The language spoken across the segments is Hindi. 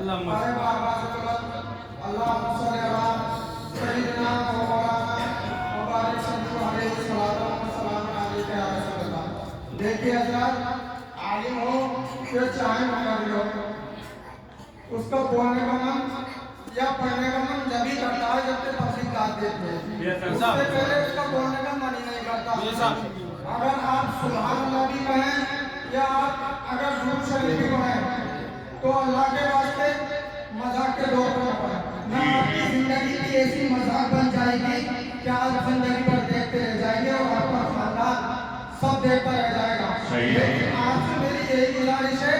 हमारे बाबा से अल्लाह सैयदना मौलाना मुबारक सल्लल्लाहु अलैहि वसल्लम देखिए हजरत, आलिम हो फिर चाहे मौलवी हो, उसको बोलने का मन या पढ़ने का मन जब ही करता है जब तक पब्लिक दाद देते हैं, उससे पहले उसका बोलने का मन ही नहीं करता। अगर आप सुभान अल्लाह भी कहें या आप अगर दुरूद शरीफ भी पढ़ें तो अल्लाह के वास्ते मजाक के दौर पर पड़े ना, आपकी जिंदगी की ऐसी मजाक बन जाएगी कि आप जिंदगी भर देखते रह जाएंगे और आपका खानदान सब देखता रह जाएगा। लेकिन आपसे मेरी यही गुजारिश है,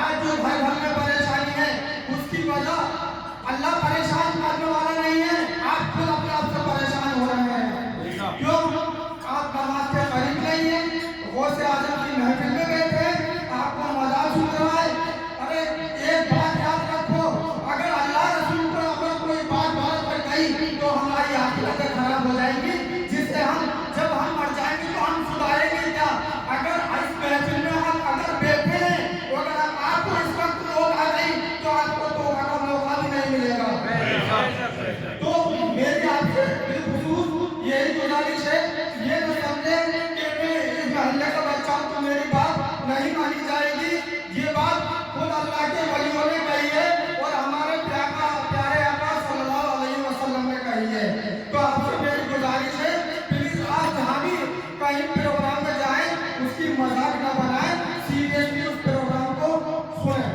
आज जो घर घर में परेशानी है उसकी वजह अल्लाह परेशान करने वाला नहीं है, आप खुद अपने आप से परेशान हो रहे हैं। क्यों? आप नमाज के करीब नहीं है, गौसे आजम की महफिल में बैठे हैं, आपको मजाक सुन रहा है। अरे एक बात याद रखो, अगर अल्लाह रसूल को अगर कोई बात भारत में कही तो हमारी आखिरतें खराब हो जाएंगी, जिससे हम जब हम मर जाएंगे तो हम सुधारेंगे क्या? अगर इस महफिल में हम अगर बैठे हैं तो अगर आपको इस वक्त लोग आ गई तो आपको तो का मौका भी नहीं मिलेगा। तो मेरी आपसे बिलखुसूस यही गुजारिश है, ये न समझे कि मैं इस महल्ले का बच्चा हूं तो मेरी बात नहीं मानी जाएगी। ये बात खुद अल्लाह के वलियों ने कही है और हमारे प्यारे आका सल्लल्लाहु अलैहि वसल्लम ने कही है। तो आपसे मेरी गुजारिश है, प्लीज आप जहाँ भी कहीं प्रोग्राम में जाएं उसकी मजाक न बनाएं, सीरियसली उस प्रोग्राम को सुने।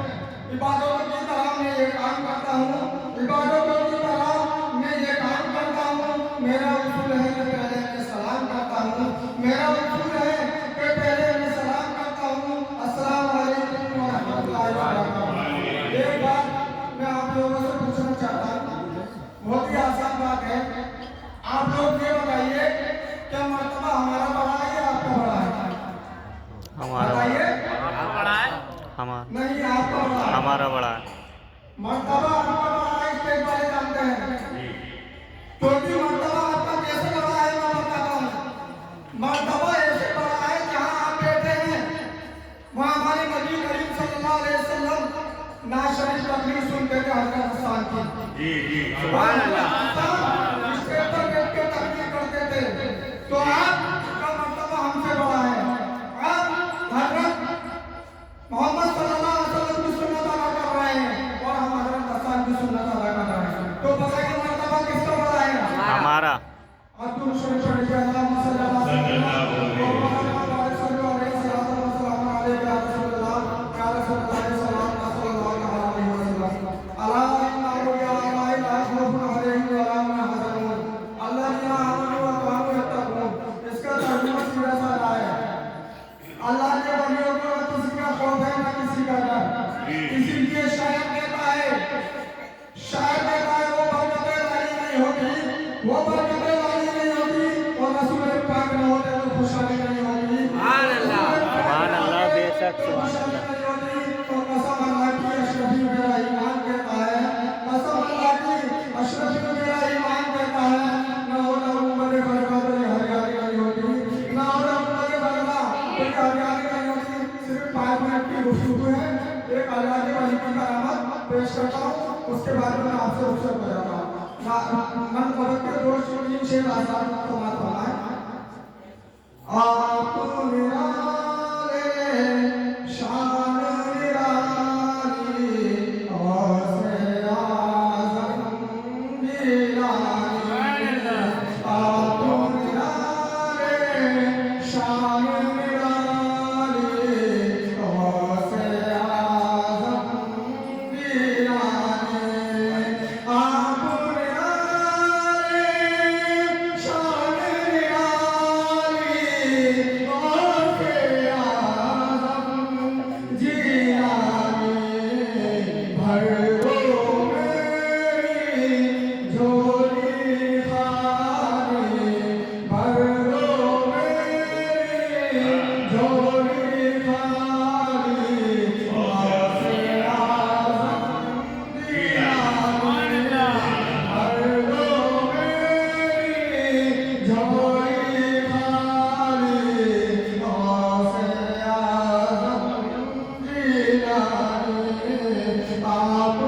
इबादतों की तरह मैं ये काम करता हूँ, इबादतों की तरह मैं ये काम करता हूँ। मेरा उसूल है कि पहले मैं सलाम करता हूँ, मेरा उसूल है कि पहले मैं सलाम करता हूँ, अस्सलाम वालेकुम व रहमतुल्लाहि व बरकातहू। एक बात मैं आप लोगों से पूछना चाहता हूँ, बहुत ही आसान बात है, आप लोग ये बताइए क्या मर्तबा हमारा बड़ा है या आपका बड़ा है? हमारा बताइए। नहीं, आपका बड़ा है। हमारा बड़ा है। मर्तबा आपका बड़ा है, इसके बारे जानते हैं, क्योंकि मर्तबा आपका कैसे बड़ा है मैं बताता हूँ। मर्तबा ऐसे बड़ा है जहाँ आप बैठे हैं वहाँ हमारे नबी करीम सल्लल्लाहु अलैहि वसल्लम नाज शरीफ तकरीर सुनते थे हज़रत हसन की। सुभान अल्लाह। स्टेज पर बैठ के तकरीर करते थे, तो आपका मर्तबा हमसे बड़ा है। आप हज़रत मोहम्मद सल्लल्लाहु अलैहि वसल्लम की सुन्नत अदा कर रहे हैं और हम हज़रत हसन की सुन्नत अदा कर रहे हैं, तो बताइए मर्तबा किसका बड़ा है? हमारा। अब्दुल शरीफ पढ़िए, अल्लाहुम्मा सल्ली अला सय्यिदना मुहम्मद व अला सल्लल्लाहु अलैहि सल्लल्लाहु अलैहि या रसूलल्लाह या रसूलल्लाह सल्लल्लाहु अलैहि वसल्लम। अला इन्ना औलिया अल्लाह ला खौफुन अलैहिम व ला हुम यहज़नून अल्लज़ीना आमनू व कानू यत्तक़ून। इसका तर्जुमा सीधा साधा है, अल्लाह के वलियों को न किसी का खौफ है न किसी का डर। इसीलिए शायर कहता है वो बरकतें वाली नहीं होती, वो बरकतें वाली नहीं होती और रसूल पाक न होते तो खुशहाली नहीं होती। सुभान अल्लाह, बेशक सुभान अल्लाह। तो कसम अल्लाह की अशरफी मेरा ईमान कहता है, कसम अल्लाह की अशरफी मेरा ईमान कहता है, न होता उम्मत बरकत और हरियाली नहीं होती, न होता उम्मत बरकत कोई हरियाली नहीं होती। सिर्फ 5 मिनट की गुफ्तगू है, एक अल्लाह के वली की करामत पेश करता हूँ, उसके बाद में आपसे रुखसत हो जाता हूँ। मन के दोस्त तीन शेर आसान समात होना है। आप निराले शान निराली औसे आज़म गिलानी, आप निराले शान निराली औसे आज़म गिलानी, आप निराले शान निराली औसे आज़म गिलानी। भर दो मेरी झोली खाली, भर दो मेरी झोली खाली औसे आज़म गिलानी, भर दो मेरी झोली खाली औसे आज़म गिलानी। आप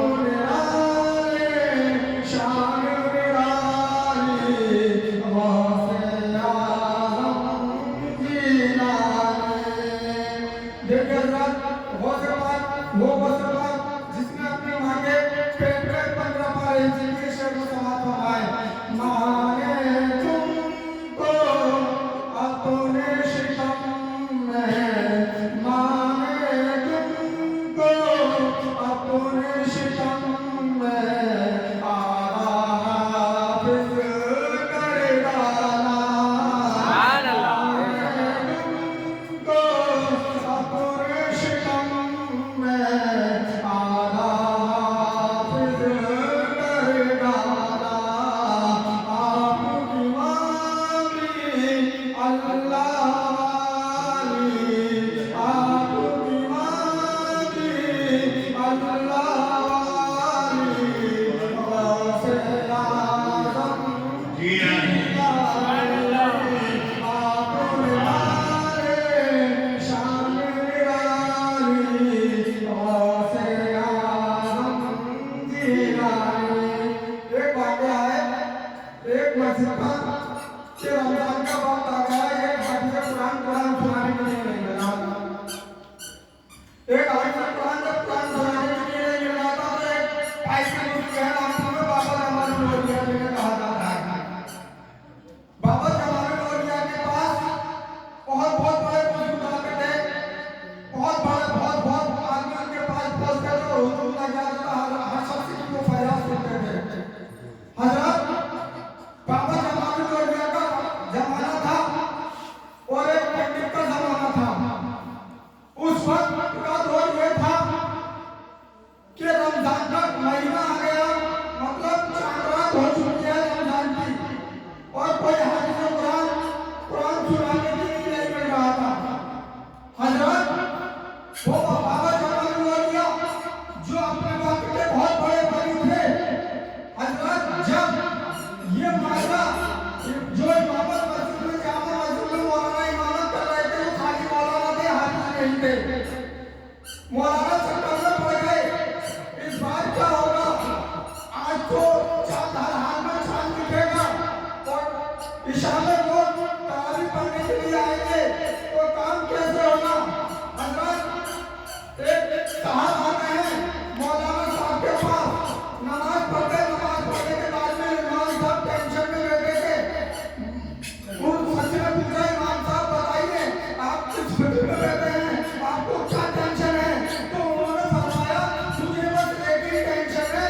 रमजान का महीना आ गया, मतलब चांद रात हो चुकी है रमजान की, और कोई हाफिज कुरान कुरान सुनाने के लिए नहीं मिल रहा था। हजरत वो बाबा जमाल औलिया जो अपने वक्त के बहुत बड़े वली थे, हजरत जब ये मामला जो इमामत मस्जिद में जामा मस्जिद में मौलाना इमामत कर रहे थे, वो खाली मौलाना थे, हाफिज नहीं थे। मौलाना चक्कर में पड़ गए, इस बार क्या होगा, आज तो चांद हर हाल में चांद दिखेगा और ईशा में वो तरावी पढ़ने के लिए आएंगे, तो काम कैसे होगा। हजरत एक साहब आते हैं मौलाना साहब के पास, नमाज पढ़ने के बाद में इमाम साहब टेंशन में बैठे थे। उन सच में पूछा, इमाम साहब बताइए आप किस फिक्र में बैठे हैं, आपको क्या टेंशन है। तो उन्होंने फरमाया मुझे बस एक ही टेंशन है,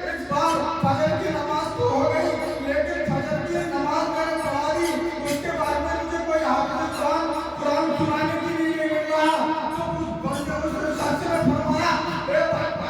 इस बार फजर की नमाज तो हो गई, लेकिन फजर की नमाज मैंने पढ़ा दी, उसके बाद में मुझे कोई हाफिज कुरान कुरान सुनाने के लिए नहीं मिल रहा। तो उस बंदे उसने सच में फरमाया,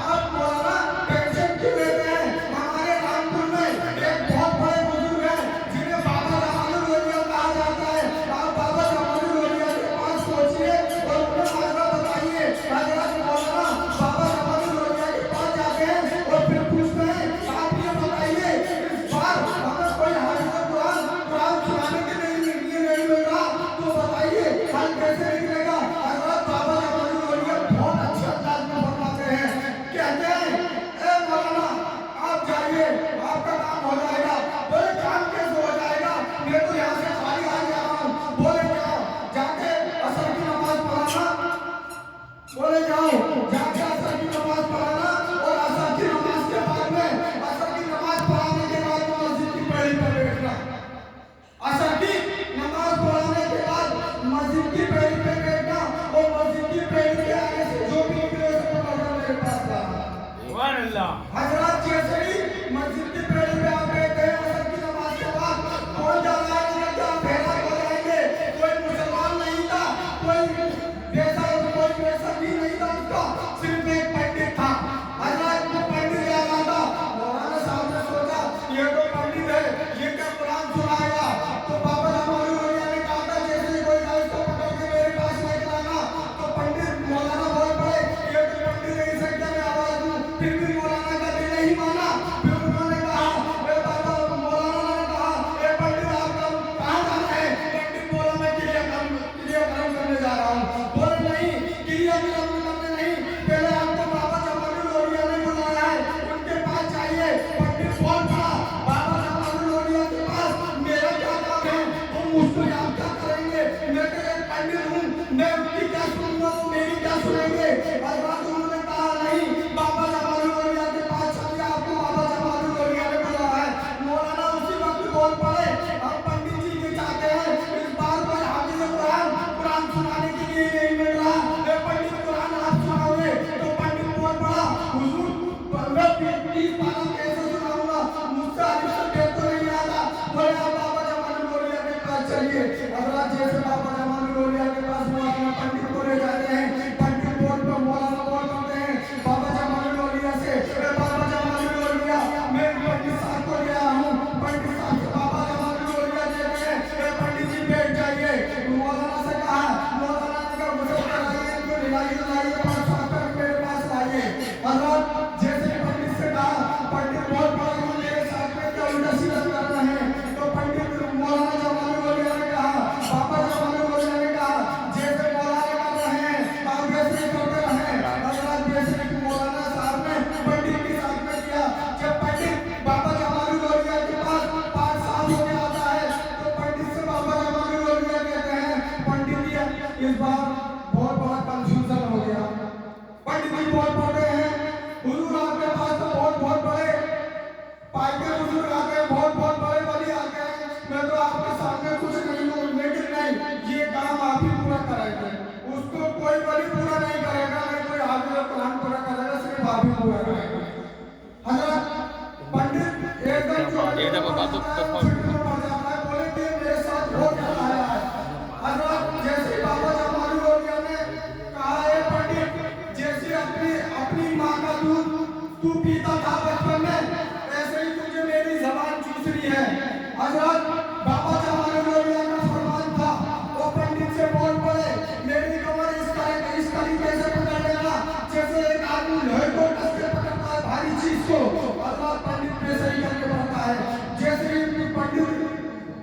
आप मौलाना टेंशन क्यों लेते हैं, हमारे रामपुर में एक बहुत बड़े बुजुर्ग हैं जिन्हें बाबा जमाल औलिया कहा जाता है, आप बाबा जमाल औलिया के पास पहुंचिए और उन्हें मामला बताइए। हजरत मौलाना बाबा जमाल औलिया के पास जाते हैं और फिर पूछते हैं आप ये बताइए इस बार अगर कोई हाफिज कुरान कुरान सुनाने के लिए नहीं मिल रहा, तो बताइए हल कैसे निकलेगा। हजरत बाबा जमाल औलिया बहुत अच्छे अंदाज में फरमाते हैं, कहते हैं ए मौलाना आप जाइए, आपका काम हो जाएगा। बोले काम कैसे हो जाएगा, मैं तो यहाँ से खाली आ जा रहा हूँ। बोले जाओ जाके असर की नमाज पढ़ाना, बोले जाओ जाके असर की नमाज पढ़ाना, और असर की नमाज के बाद में असर की नमाज पढ़ाने के बाद में मस्जिद की पहली पर बैठना। असर की नमाज पढ़ाने के बाद मस्जिद की पहली पे बैठना, और मस्जिद की पहली के आगे से जो भी निकले उसको पकड़ मेरे पास लाना। सुभान अल्लाह। हजरत जैसे ही मस्जिद की पहली पे आप बैठे हैं, असर की नमाज के बाद कौन जा रहा है कि क्या भेड़ा हो जाएंगे। कोई मुसलमान नहीं था, कोई वैसा भी नहीं था, उसका सिर्फ एक पंडित था। हजरत को पंडित आ रहा था, मौलाना साहब ने सोचा ये तो पंडित है, ये क्या कुरान सुनाएगा। तो बाबा जमाल औलिया ने कहा था जैसे कोई था उसको पकड़ के मेरे पास लेकर आना। तो पंडित मौलाना बोल पड़े ये तो पंडित नहीं सकता, मैं आवाज दूं, फिर भी मौलाना का दिल नहीं माना। फिर उन्होंने कहा बाबा, मौलाना ने कहा ए पंडित आप कहाँ जाना है। पंडित बोला मैं क्रियाक्रम करने जा रहा हूँ। बोले नहीं क्रियाक्रम करने नहीं, पहले आपको बाबा जमाल औलिया ने बुलाया है, उनके पास जाइए। पंडित बोल पड़ा बाबा जमाल औलिया के पास मेरा क्या काम है, हम मुझको आप क्या करेंगे, मैं तो एक पंडित हूँ, मैं उनकी क्या सुनूंगा, वो मेरी क्या सुनेंगे। और बात उन्होंने कहा नहीं बाबा जमाल औलिया के पास चलिए, आपको बाबा जमाल औलिया ने बुलाया है। मौलाना उसी वक्त बोल पड़े हम पंडित जी के चाहते हैं, इस बार कोई हाफिज कुरान कुरान सुनाने के लिए नहीं मिल रहा, मैं पंडित कुरान आप सुनाओगे। तो पंडित बोल पड़ा हुजूर मैं 30 पारा कैसे सुनाऊंगा, मुझसे अभी से डेढ़ तो नहीं आता। बोले आप बाबा जमाल औलिया के पास चलिए। हजरत जैसे बाबा जमाल औलिया के पास मौलाना पंडित को ले जाते हैं, पंडित बोल पर मौलाना बोल करते हैं बाबा जमाल औलिया से बाबा जमाल औलिया मैं पंडित साहब को ले आया हूँ। पंडित साहब से बाबा जमाल औलिया कहते हैं पंडित जी बैठ जाइए। मौलाना से कहा, मौलाना ने कहा मुझे कराइए, इनको लाइए 500 मेरे पास लाइए। हजरत जैसे पंडित से कहा, पंडित बोल पड़ा मेरे साथ में क्या उल्टा सीधा करना है। तो पंडित मौलाना जमाल औलिया ने कहा, बाबा जमाल औलिया ने कहा जैसे मौलाना कर रहे हैं आप वैसे ही करते रहें। हजरत जैसे मौलाना साहब ने पंडित के साथ में किया। जब पंडित बाबा जमाल औलिया के पास 5 साल होने आता है, तो पंडित से बाबा जमाल औलिया कहते हैं पंडित जी इस बार बहुत बड़ा कंफ्यूजन हो गया। पंडित जी बोल पड़ते हैं हुजूर आपके पास तो बहुत बड़े पाइके बुजुर्ग आ गए, बहुत बड़े वली आ गए, मैं तो आपके सामने कुछ नहीं हूँ, लेकिन नहीं ये काम आप ही पूरा कराएंगे। उसको कोई वली पूरा नहीं करेगा, नहीं कोई हाफिज कुरान पूरा करेगा, सिर्फ आप ही पूरा करेगा। हजरत पंडित एकदम बोले कि मेरे साथ बहुत आया है। हजरत जैसे बाबा जमाल औलिया ने कहा है पंडित जैसे अपनी माँ का दूध तू पीता था बचपन में, ऐसे ही तुझे मेरी जबान चूस रही है। हजरत बाबा जवान लोहिया का फरमान था, वो पंडित से बोल पड़े, मेरी कमर इस तरीके से पकड़ लेना जैसे एक आदमी लोहे को कस के पकड़ता है भारी चीज को। अल्लाह पंडित पे सही करके बढ़ता है। जैसे ही पंडित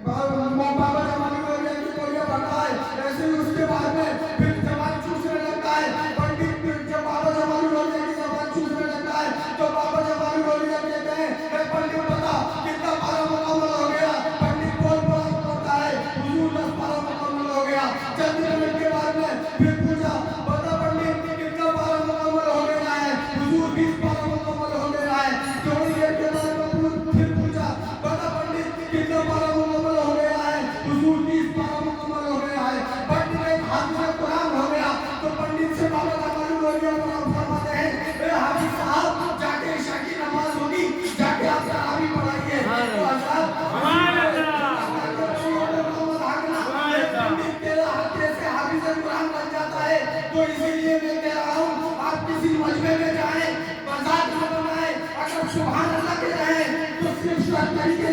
बाबा जवान लोहिया की कोरिया बढ़ता है, ऐसे ही उसके बाद में फिर जबान चूसने लगता है। पंडित जब बाबा जवान लोहिया की जबान चूसने लगता है तो बाबा जवान लोहिया कहते हैं, ए पंडित बता कितना पारा मुकम्मल हो गया। पंडित बोल पड़ता है, हुजूर 10 पारा मुकम्मल हो गया। चंद मिनट के बाद में फिर पूछा, बता पंडित कितना पारा मुकम्मल हो गया है। हुजूर 20 पारा मुकम्मल हो गया है। थोड़ी देर के बाद में फिर पूछा, बता पंडित कितना पारा मुकम्मल हो गया है। हुजूर 30 पारा मुकम्मल हो गया है। पंडित एक हाथ में कुरान हो गया तो पंडित से बाबा जवान लोहिया फरमाते हैं, ए हाफिज साहब जाके इशा की नमाज होगी, जाके आप तरावी पढ़ाइए। तो हज़रत पंडित तेरा हाथ से हाफिज कुरान बन जाता है। तो इसीलिए मैं कह रहा हूँ, आप किसी मजमे में जाएं, मजाक न बनाएं, अगर सुभान अल्लाह के रहें तो सिर्फ तरीके